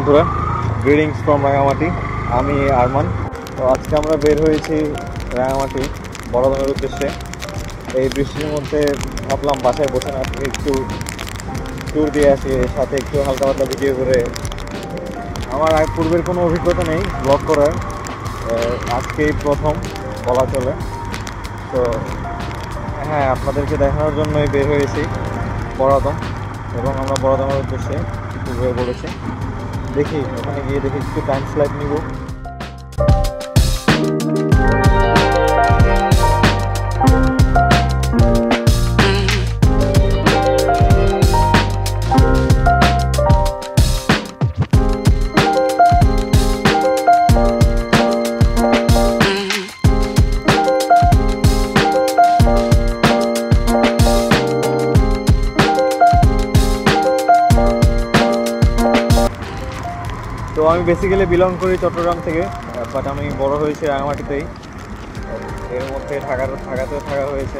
বন্ধুরা, greetings from Rangamati. আমি আরমান। তো আজকে আমরা বের হয়েছি রাঙামাটি বড়দামের উদ্দেশ্যে। এই বৃষ্টির মধ্যে ভাবলাম বাসায় বসে না থেকে একটু ট্যুর দিয়ে আসি, সাথে একটু হালকা পাতলা ভিডিও করে। আমার পূর্বের কোনো অভিজ্ঞতা নেই ব্লগ করার, আজকেই প্রথম বলা চলে। তো হ্যাঁ, আপনাদেরকে দেখানোর জন্যই বের হয়েছি বড়দাম, এবং আমরা বড়দামের উদ্দেশ্যে ট্যুর বলেছি। দেখি ওখানে গিয়ে দেখি একটু টাইম স্লাইড নিব। তো আমি বেসিক্যালি বিলং করি চট্টগ্রাম থেকে, বাট আমি বড় হয়েছি রাঙামাটিতেই। এর মধ্যে ঢাকাতেও থাকা হয়েছে,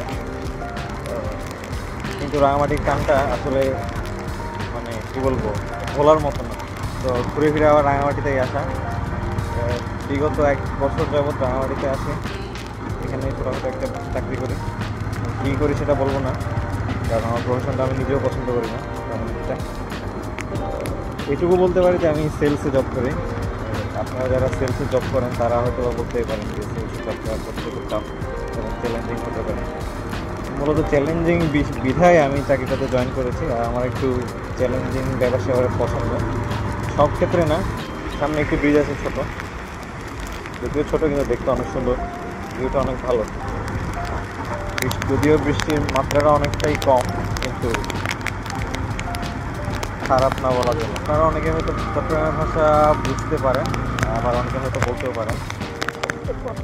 কিন্তু রাঙামাটির টানটা আসলে মানে কী বলবো, ভোলার মতো না। তো ঘুরে ফিরে আবার রাঙামাটিতেই আসা। বিগত 1 বছর যাবৎ রাঙামাটিতে আসি। এখানে ছোটোখাটো একটা চাকরি করি। কী করি সেটা বলবো না, কারণ আমার প্রফেশনটা আমি নিজেও পছন্দ করি না তেমন একটা। এটুকু বলতে পারি যে আমি সেলসে জব করি। আপনারা যারা সেলসে জব করেন তারা হয়তো বলতেই পারেন যে সেলসে জব করা করতে খুব টাফ এবং চ্যালেঞ্জিং হতে পারে। মূলত চ্যালেঞ্জিং বিধায় আমি চাকরিটাতে জয়েন করেছি। আর আমার একটু চ্যালেঞ্জিং ব্যবসা পছন্দ, সব ক্ষেত্রে না। সামনে একটি ব্রিজ আছে ছোটো, যদিও ছোটো কিন্তু দেখতে অনেক সুন্দর, ভিউটা অনেক ভালো। যদিও বৃষ্টির মাত্রাটা অনেকটাই কম, কিন্তু খারাপ না বলা যায়। আপনারা অনেকে হয়তো চট্টগ্রামের ভাষা বুঝতে পারেন, আবার অনেকে হয়তো বলতেও পারেন।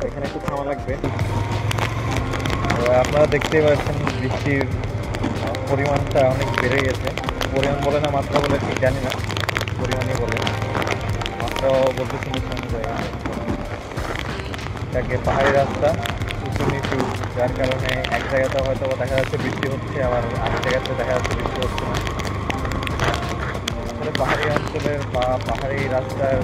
এখানে একটু থামা লাগবে। আপনারা দেখতেই পাচ্ছেন বৃষ্টির পরিমাণটা অনেক বেড়ে গেছে। পরিমাণ বলে না মাত্রা বলে ঠিক জানি না, পরিমাণই বলে। মাত্রাও বলতে শুনেছি অনেক জায়গায়। এটাকে পাহাড়ি রাস্তা, উঁচু নিচু, যার কারণে এক জায়গাতে হয়তো দেখা যাচ্ছে বৃষ্টি হচ্ছে, আবার আরেক জায়গাতে দেখা যাচ্ছে বৃষ্টি হচ্ছে না। আসলে পাহাড়ি অঞ্চলের বা পাহাড়ি রাস্তার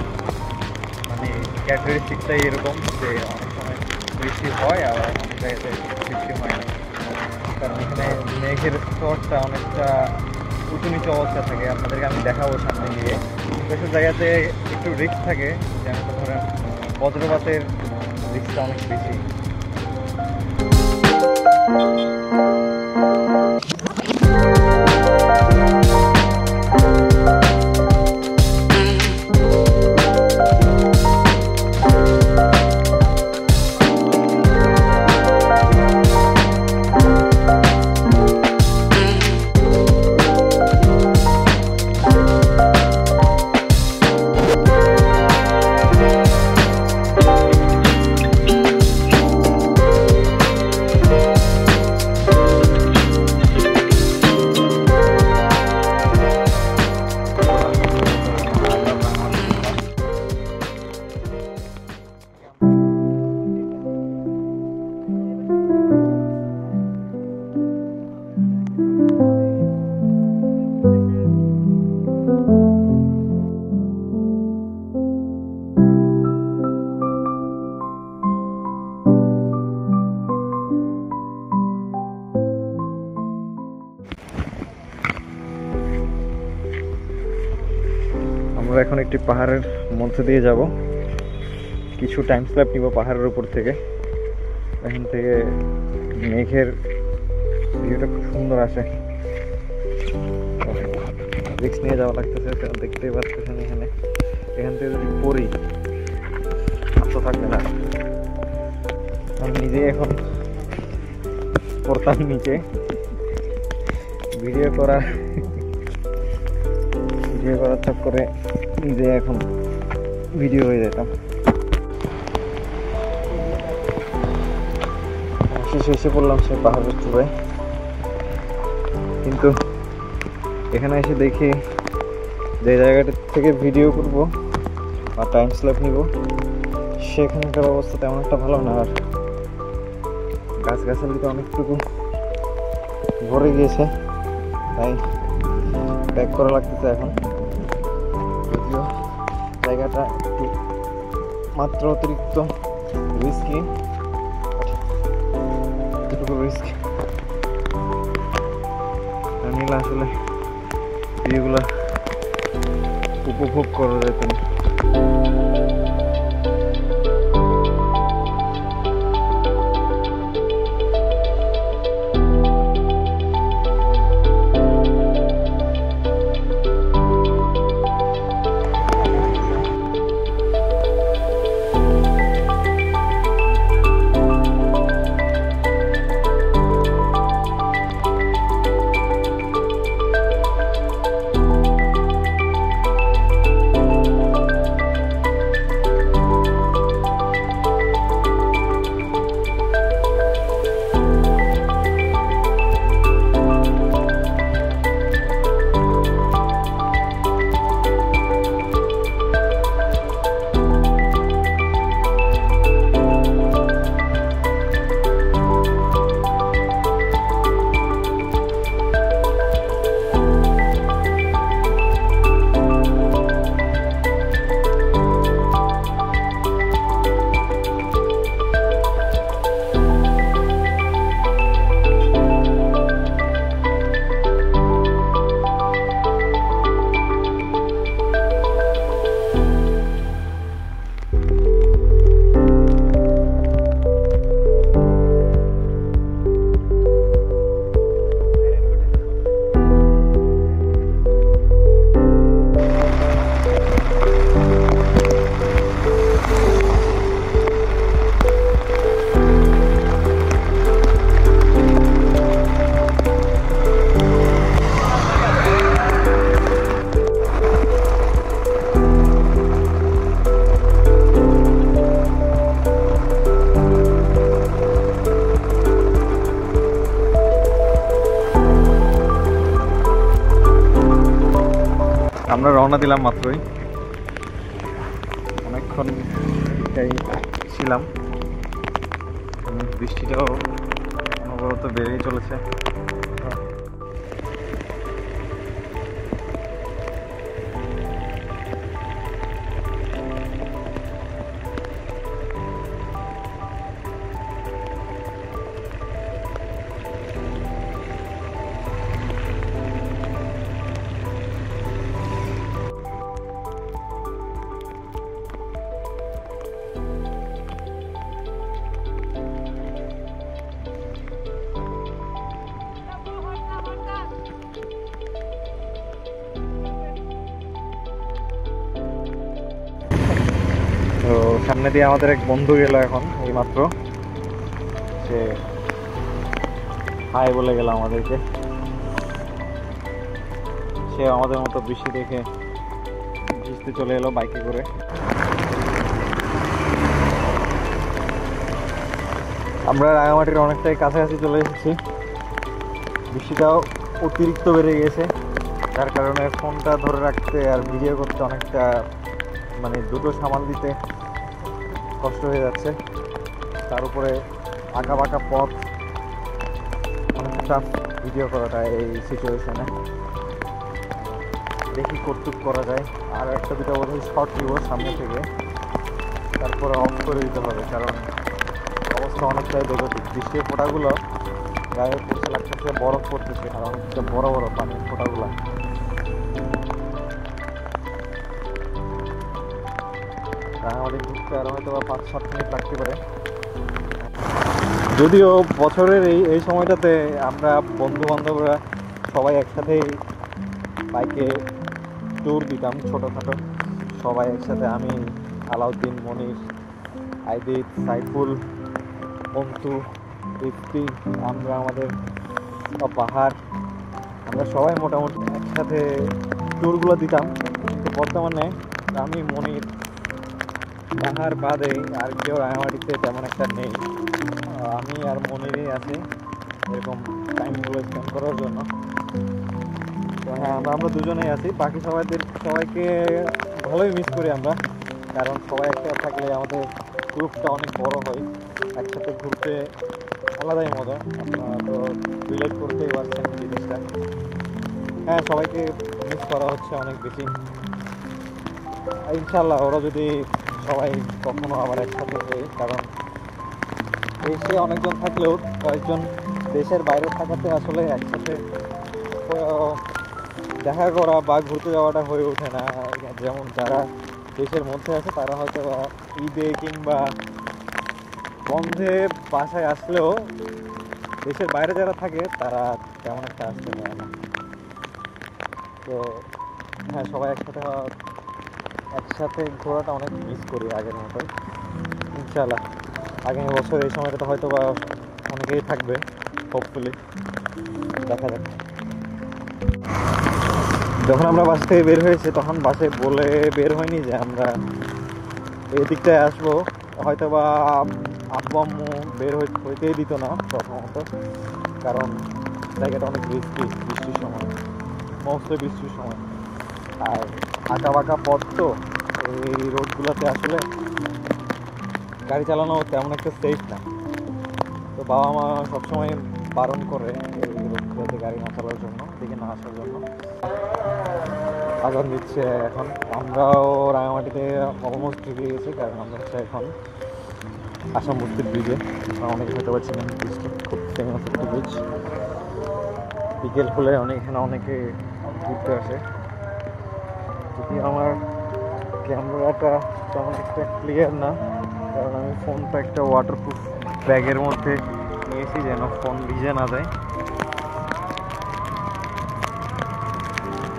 মানে ক্যারেক্টারিস্টিকটাই এরকম যে অনেক সময় বৃষ্টি হয়, আবার অনেক জায়গাতে বৃষ্টি হয় না। কারণ এখানে মেঘের স্তরটা অনেকটা উঁচু নিচু অবস্থা থাকে। আপনাদেরকে আমি দেখাবো সামনে গিয়ে। সেসব জায়গাতে একটু রিস্ক থাকে, যেমন ধরেন বজ্রপাতের রিস্কটা অনেক বেশি। আমরা এখন একটি পাহাড়ের মধ্যে দিয়ে যাব, কিছু টাইম স্ল্যাপ নিব পাহাড়ের উপর থেকে। এখান থেকে মেঘের ভিউটা খুব সুন্দর আসে। রিস্ক নিয়ে যাওয়া লাগতেছে, দেখতেই পাচ্ছেন। এখান থেকে যদি পড়ি তো থাকবে না। আমি নিজে এখন পড়তাম নিচে, ভিডিও করার চক্করে নিজে এখন ভিডিও হয়ে যেতাম। শেষে এসে পড়লাম সে পাহাড়ের চূড়ায়, কিন্তু এখানে এসে দেখি যে জায়গাটা থেকে ভিডিও করব বা টাইম স্ল্যাপ নিব সেখানকার অবস্থা তেমন একটা ভালো না। আর গাছগাছালিতে অনেকটুকু ভরে গিয়েছে, তাই ব্যাক করা লাগতেছে এখন। যদিও জায়গাটা একটু মাত্র অতিরিক্ত রিস্কি, এতটুকু রিস্ক নিলে আসলে ভিউগুলো উপভোগ করা যেত না। আমরা রওনা দিলাম মাত্রই, অনেকক্ষণ ছিলাম, বৃষ্টিটাও অনবরত বেড়েই চলেছে। তো সামনে দিয়ে আমাদের এক বন্ধু গেল এখন এইমাত্র, সে হাই বলে গেল আমাদেরকে। সে আমাদের মতো বৃষ্টি দেখে ভিজতে চলে এলো বাইকে করে। আমরা রাঙামাটির অনেকটাই কাছাকাছি চলে এসেছি, বৃষ্টিটাও অতিরিক্ত বেড়ে গিয়েছে, যার কারণে ফোনটা ধরে রাখতে আর ভিডিও করতে অনেকটা মানে দুটো সামাল দিতে কষ্ট হয়ে যাচ্ছে। তার উপরে আঁকা বাঁকা পথ, অনেক টাফ ভিডিও করাটা এই সিচুয়েশনে। দেখি কতটুকু করা যায়, আর একটা দুটো বোধহয় শর্ট নিব সামনে থেকে, তারপরে অফ করে দিতে হবে, কারণ অবস্থা অনেকটাই বেগতিক। বৃষ্টির ফোঁটাগুলো গায়ে পড়ছে, লাগতেছে বরফ পড়তেছে, আর অনেকটা বড় বড় পানির ফোঁটাগুলো। রাঙামাটি ঘুরতে আর হয়তো 5-7 মিনিট লাগতে পারে। যদিও বছরের এই সময়টাতে আমরা বন্ধু বান্ধবরা সবাই একসাথেই বাইকে ট্যুর দিতাম ছোটোখাটো, সবাই একসাথে, আমি, আলাউদ্দিন, মনির, আইদিত, সাইফুল, বন্ধু, ইফতি, আমরা আমাদের পাহাড়, আমরা সবাই মোটামুটি একসাথে ট্যুরগুলো দিতাম। কিন্তু বর্তমানে আমি, মনির, পাহাড় বাদে আর কেউ রাঙামাটিতে তেমন একটা নেই। আমি আর মনিরই আছে এরকম টাইমগুলো স্পেন্ড করার জন্য। তো হ্যাঁ, আমরা দুজনেই আছি, বাকি সবাইকে ভালোই মিস করি আমরা, কারণ সবাই একসাথে থাকলে আমাদের গ্রুপটা অনেক বড় হয়, একসাথে ঘুরতে আলাদাই মজা। আপনারা তো রিলেট করতেই পারছেন জিনিসটা। হ্যাঁ, সবাইকে মিস করা হচ্ছে অনেক বেশি। ইনশাল্লাহ ওরা যদি সবাই কখনো আবার একসাথে হই, কারণ দেশে অনেকজন থাকলেও কয়েকজন দেশের বাইরে থাকাতে আসলে একসাথে দেখা করা বা ঘুরতে যাওয়াটা হয়ে ওঠে না। যেমন যারা দেশের মধ্যে আছে তারা হয়তো ঈদে কিংবা বন্ধে বাসায় আসলেও দেশের বাইরে যারা থাকে তারা তেমন একটা আসতে পারে না। তো হ্যাঁ, সবাই একসাথে ঘোরাটা অনেক মিস করি আগের মতোই। ইনশাআল্লাহ আগামী বছর এই সময়টা তো হয়তো বা অনেকেই থাকবে, হোপফুলি দেখা যাক। যখন আমরা বাস থেকে বের হয়েছি তখন বাসে বলে বের হয়নি যে আমরা এই দিকটায় আসবো, হয়তো বা আব্বু আম্মু বের হইতেই দিত না প্রথমত, কারণ জায়গাটা অনেক রিস্কি বৃষ্টির সময়, মৌসুমে বৃষ্টির সময়, আর আঁকা বাঁকা পথ তো এই রোডগুলোতে আসলে গাড়ি চালানো তেমন একটা সেফ না। তো বাবা মা সবসময় বারণ করে এই রোডগুলোতে গাড়ি না চালার জন্য, দিকে না আসার জন্য। আজান দিচ্ছে এখন, আমরাও রাঙামাটিতে অলমোস্ট ঢুকে গেছি, কারণ আমরা হচ্ছে এখন আসাম বস্তির ব্রিজে। অনেকে হয়তো পাচ্ছিলেন ব্রিজটা খুব ফেমাস একটা ব্রিজ, বিকেল হলে এখানে অনেকে ঘুরতে আসে। যদি আমার ক্যামেরাটা তেমন একটা ক্লিয়ার না, কারণ আমি ফোনটা একটা ওয়াটারপ্রুফ ব্যাগের মধ্যে নিয়েছি যেন ফোন ভিজে না যায়।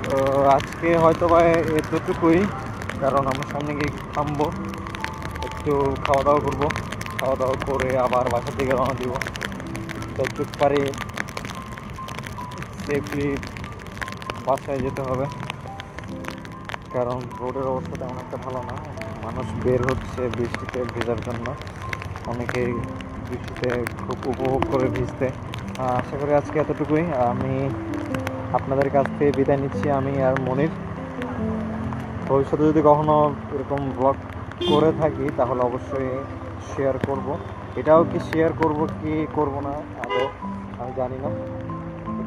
তো আজকে হয়তো বা এতটুকুই, কারণ আমরা সামনে গিয়ে থামবো, একটু খাওয়া দাওয়া করবো, খাওয়া দাওয়া করে আবার বাসার দিকে রওনা দিব। যতটুকু পারি সেফলি বাসায় যেতে হবে, কারণ রোডের অবস্থা তেমন একটা ভালো না। মানুষ বের হচ্ছে বৃষ্টিতে ভেজার জন্য, অনেকেই বৃষ্টিতে খুব উপভোগ করে ভিজতে। আশা করি আজকে এতটুকুই। আমি আপনাদের কাছ থেকে বিদায় নিচ্ছি, আমি আর মনির। ভবিষ্যতে যদি কখনো এরকম ব্লগ করে থাকি তাহলে অবশ্যই শেয়ার করব। এটাও কি শেয়ার করব কি করব না আদৌ আমি জানি না,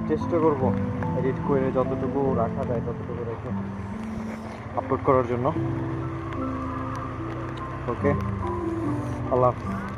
চেষ্টা করব এডিট করে যতটুকু রাখা যায় ততটুকু রেখে আপলোড করার জন্য। ওকে, আল্লাহ হাফেজ।